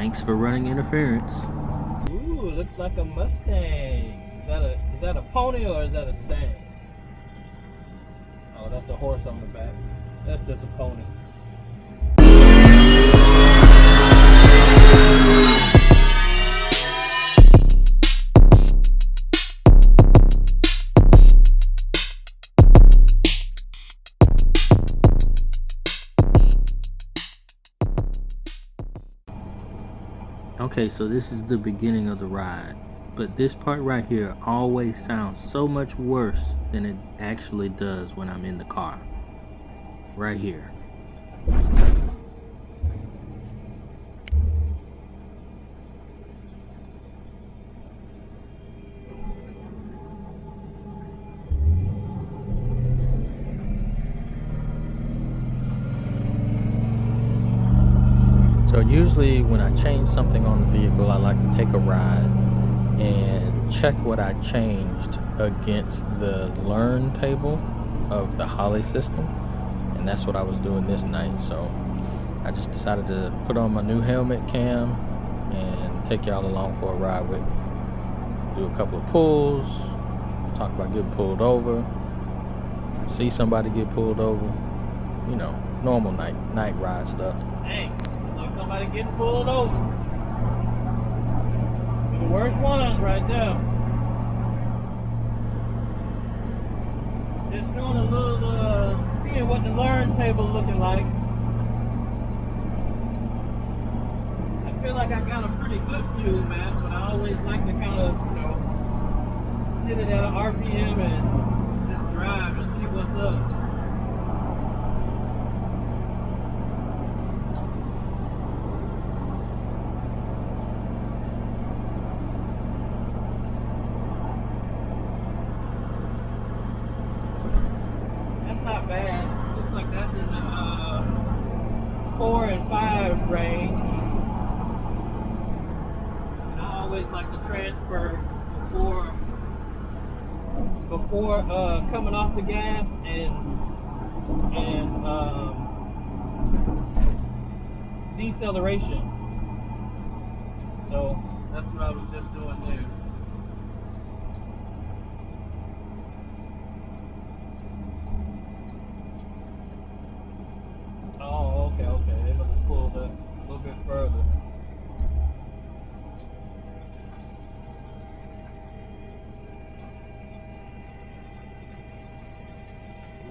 Thanks for running interference. Ooh, looks like a Mustang. Is that a pony or is that a stang? Oh, that's a horse on the back. That's just a pony. Okay, so this is the beginning of the ride, but this part right here always sounds so much worse than it actually does when I'm in the car. Right here. So usually when I change something on the vehicle, I like to take a ride and check what I changed against the learn table of the Holly system. And that's what I was doing this night. So I just decided to put on my new helmet cam and take y'all along for a ride with me. Do a couple of pulls, talk about getting pulled over, see somebody get pulled over, you know, normal night ride stuff. Hey. Somebody getting pulled over. The worst ones right there. Just doing a little, seeing what the learn table looking like. I feel like I got a pretty good fuel map, but I always like to kind of, sit it at an RPM and just drive and see what's up. Not bad. Looks like that's in the 4 and 5 range. And I always like to transfer before coming off the gas and deceleration. So that's what I was just doing there. Oh, okay. They must have pulled a little bit further.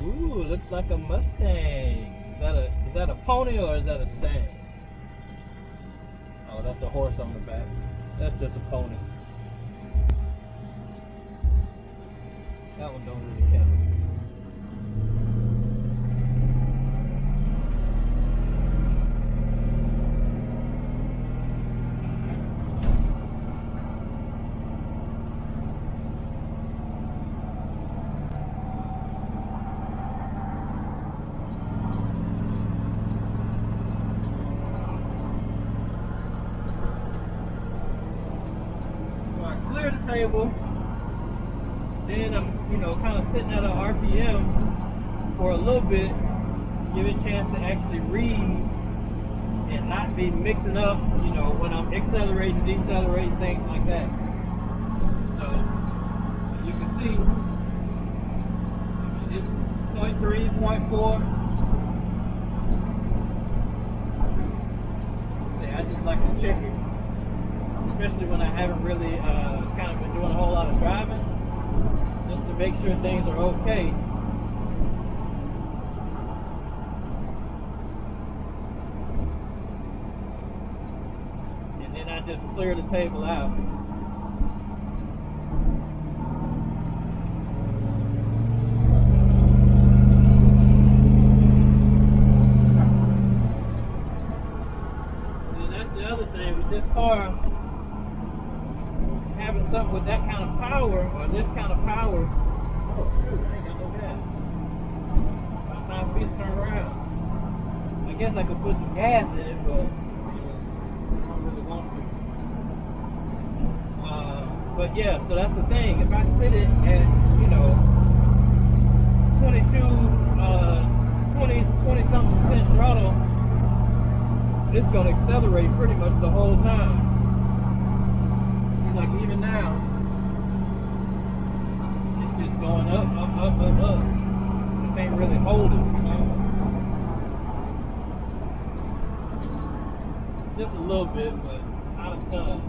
Ooh, looks like a Mustang. Is that a pony or is that a stang? Oh, that's a horse on the back. That's just a pony. That one don't really count. Clear the table, then I'm kind of sitting at an RPM for a little bit, give it a chance to actually read and not be mixing up when I'm accelerating, decelerating, things like that. So as you can see, it's 0.3, 0.4. See, I just like to check it, especially when I haven't really kind of been doing a whole lot of driving, just to make sure things are okay. And then I just clear the table out. And that's the other thing with this car. Having something with that kind of power, or this kind of power, oh shoot, I ain't got no gas. About time for me to turn around. I guess I could put some gas in it, but I don't really want to. But yeah, so that's the thing. If I sit it at, 20 something percent throttle, it's gonna accelerate pretty much the whole time. See, like even now, it's just going up, up, up, up, up. You can't really hold it, you know? Just a little bit, but not a ton.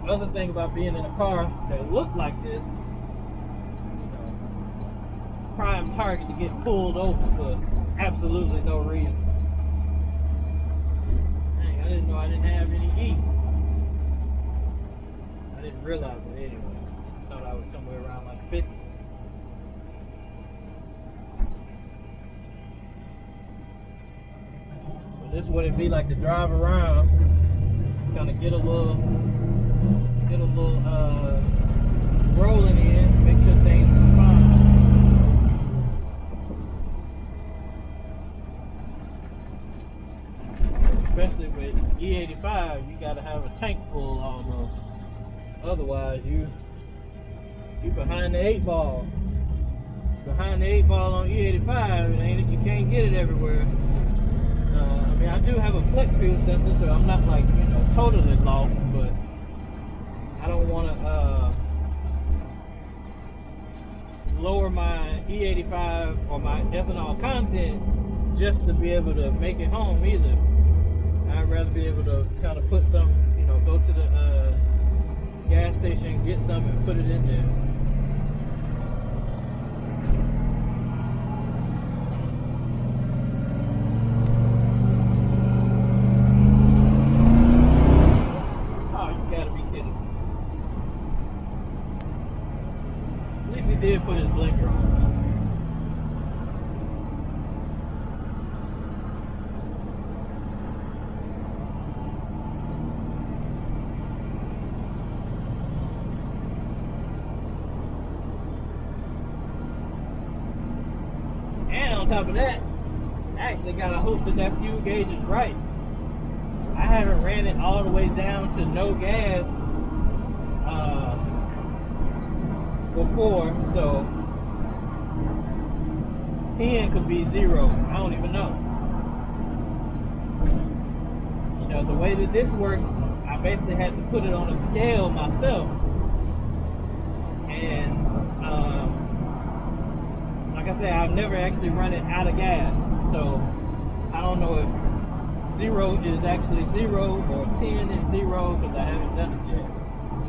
The other thing about being in a car that looked like this, prime target to get pulled over for absolutely no reason. Dang, I didn't know I didn't have any E. I didn't realize it anyway. I thought I was somewhere around like 50. So this is what it'd be like to drive around, kind of get a little rolling in, make sure things are fine. Especially with E85, you gotta have a tank full almost. Otherwise, you behind the 8 ball. Behind the 8 ball on E85, you can't get it everywhere. I mean, I do have a flex fuel sensor, so I'm not like totally lost, but I don't want to lower my E85 or my ethanol content just to be able to make it home either. I'd rather be able to kind of put some, go to the gas station, get some, and put it in there. Oh, you gotta be kidding. At least he did put his blinker on. On top of that, I actually gotta hope that fuel gauge is right. I haven't ran it all the way down to no gas before, so 10 could be 0. I don't even know. The way that this works, I basically had to put it on a scale myself, and like I said, I've never actually run it out of gas, so I don't know if 0 is actually 0 or 10 is 0 because I haven't done it yet.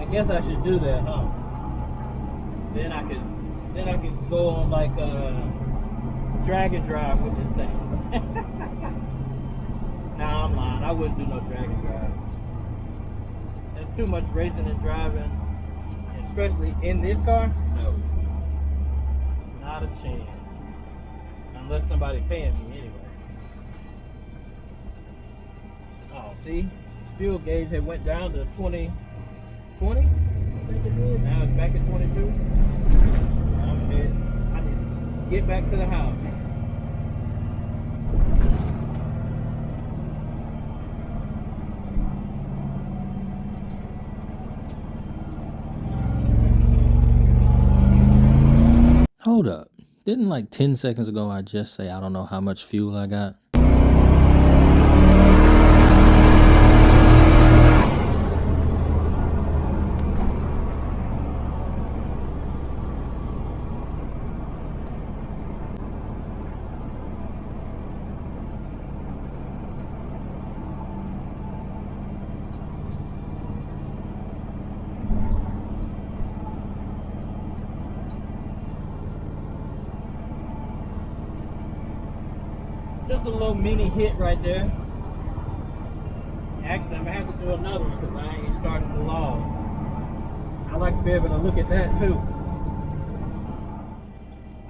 I guess I should do that, huh? Then I could go on like drag and drive with this thing. Nah, I'm lying. I wouldn't do no drag and drive. There's too much racing and driving, especially in this car. No. Not a chance. Unless somebody paying me anyway. Oh, see? Fuel gauge had went down to 20. I think it did. Now it's back at 22. I'm dead. I need to get back to the house. Hold up. Didn't like 10 seconds ago I just say I don't know how much fuel I got? Just a little mini hit right there. Actually, I'm gonna have to do another one because I ain't started the log. I like to be able to look at that too.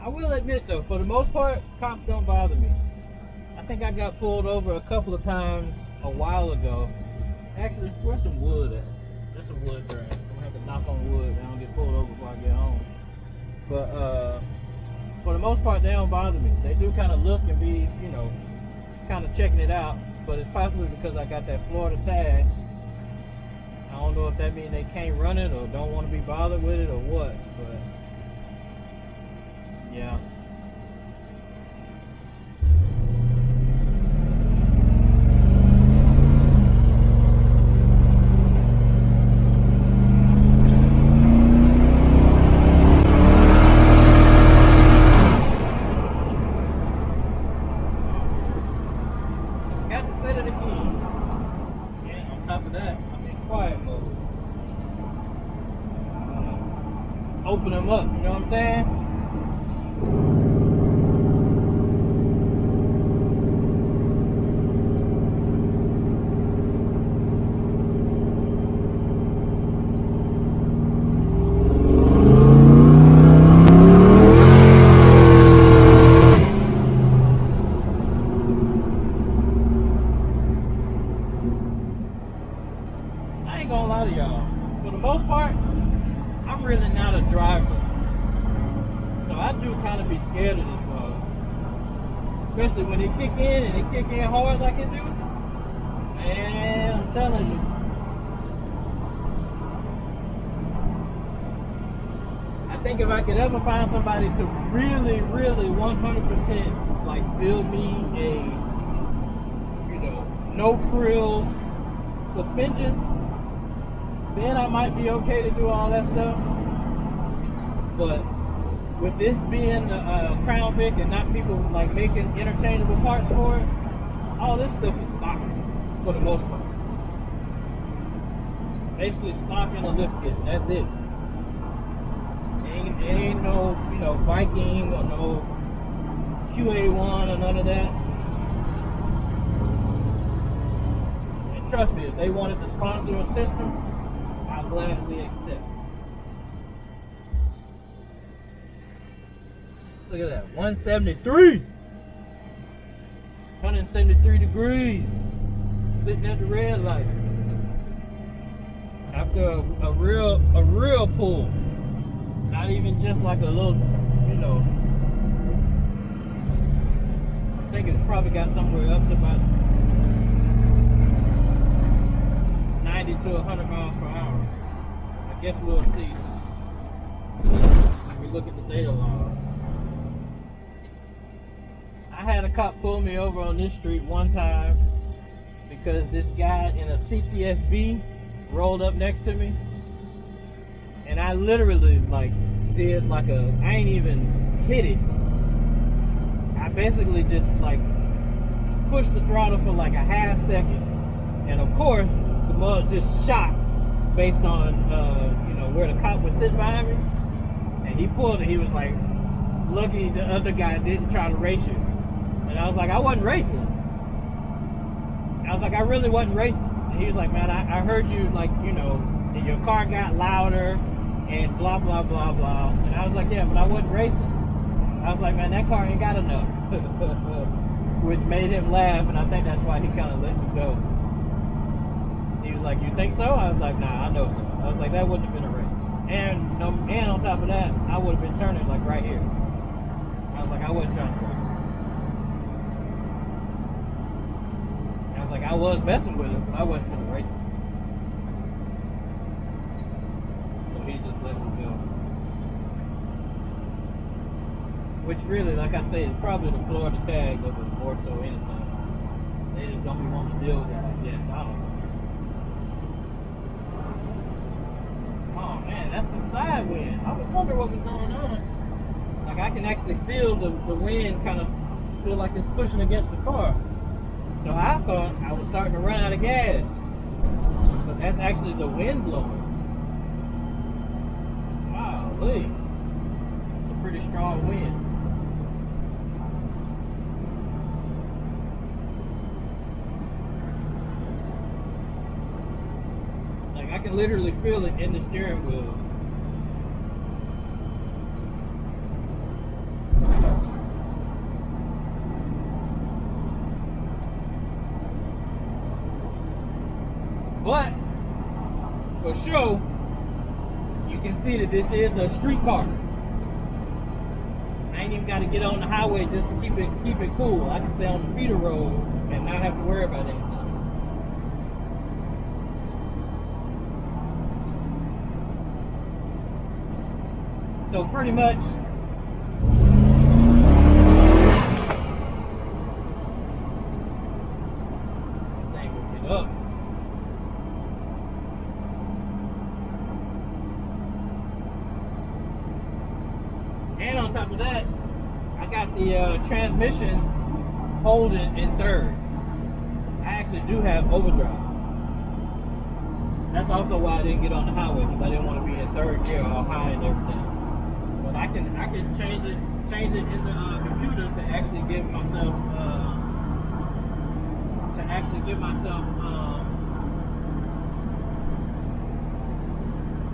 I will admit though, for the most part, cops don't bother me. I think I got pulled over a couple of times a while ago. Actually, where's some wood at? There's some wood there. I'm gonna have to knock on wood and I don't get pulled over before I get home. But for the most part, they don't bother me. They do kind of look and be, kind of checking it out. But it's possibly because I got that Florida tag. I don't know if that means they can't run it or don't want to be bothered with it or what. But yeah. open them up. You know what I'm saying? I ain't gonna lie to y'all. For the most part, I'm really not a driver. So I do kind of be scared of this car. Especially when it kick in and it kick in hard like it do. Man, I'm telling you. I think if I could ever find somebody to really, really 100% like build me a, you know, no frills suspension, then I might be okay to do all that stuff. But with this being a Crown Vic and not people like making interchangeable parts for it, all this stuff is stock for the most part. Basically stock and a lift kit. That's it. Ain't no, you know, Viking or no QA1 or none of that. And trust me, if they wanted to sponsor a system, I'll gladly accept. Look at that, 173. 173 degrees. Sitting at the red light. After a real pull. Not even just like a little, you know. I think it's probably got somewhere up to about 90 to 100 miles per hour. I guess we'll see when we look at the data log. I had a cop pull me over on this street one time because this guy in a CTSV rolled up next to me. And I literally like did like I ain't even hit it. I basically just like pushed the throttle for like a half second. And of course, the mud just shot based on, you know, where the cop was sitting behind me. And he pulled it. He was like, lucky the other guy didn't try to race you. And I was like, I wasn't racing. I was like, I really wasn't racing. And he was like, man, I heard you, like, you know, and your car got louder and blah, blah, blah, blah. And I was like, yeah, but I wasn't racing. I was like, man, that car ain't got enough. Which made him laugh, and I think that's why he kind of let me go. He was like, you think so? I was like, nah, I know so. I was like, that wouldn't have been a race. And on top of that, I would have been turning like right here. I was like, I wasn't trying to race. I was like, I was messing with it, but I wasn't going to race it. So he just let me go. Which really, like I say, is probably the Florida tag of it more so anything. They just don't be wanting to deal with it like that. I don't know. Oh man, that's the side wind. I was wondering what was going on. Like I can actually feel the wind kind of feel like it's pushing against the car. So I thought I was starting to run out of gas. But that's actually the wind blowing. Wow, look. It's a pretty strong wind. Like I can literally feel it in the steering wheel. But for sure, you can see that this is a street car. I ain't even got to get on the highway just to keep it cool. I can stay on the feeder road and not have to worry about anything. So pretty much, this thing will get up. And on top of that, I got the transmission holding in third. I actually do have overdrive. That's also why I didn't get on the highway, because I didn't want to be in third gear all high and everything. I can change it in the computer to actually give myself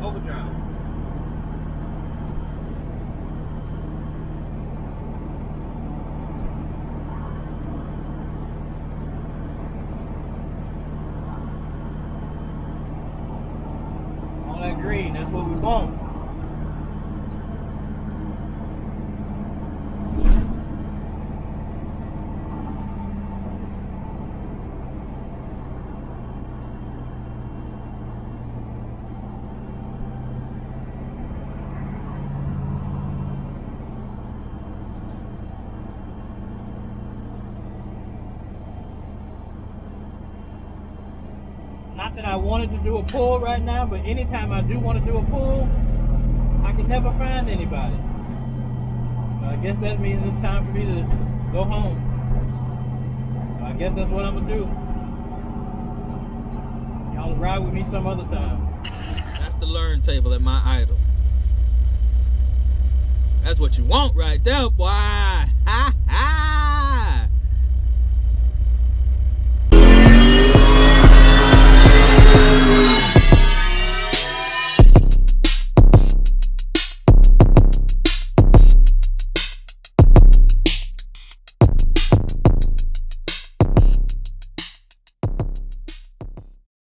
overdrive. All that green, that's what we want. Not that I wanted to do a pull right now, but anytime I do want to do a pull, I can never find anybody. So I guess that means it's time for me to go home. So I guess that's what I'm gonna do. Y'all ride with me some other time. That's the learn table at my idle. That's what you want right there, boy.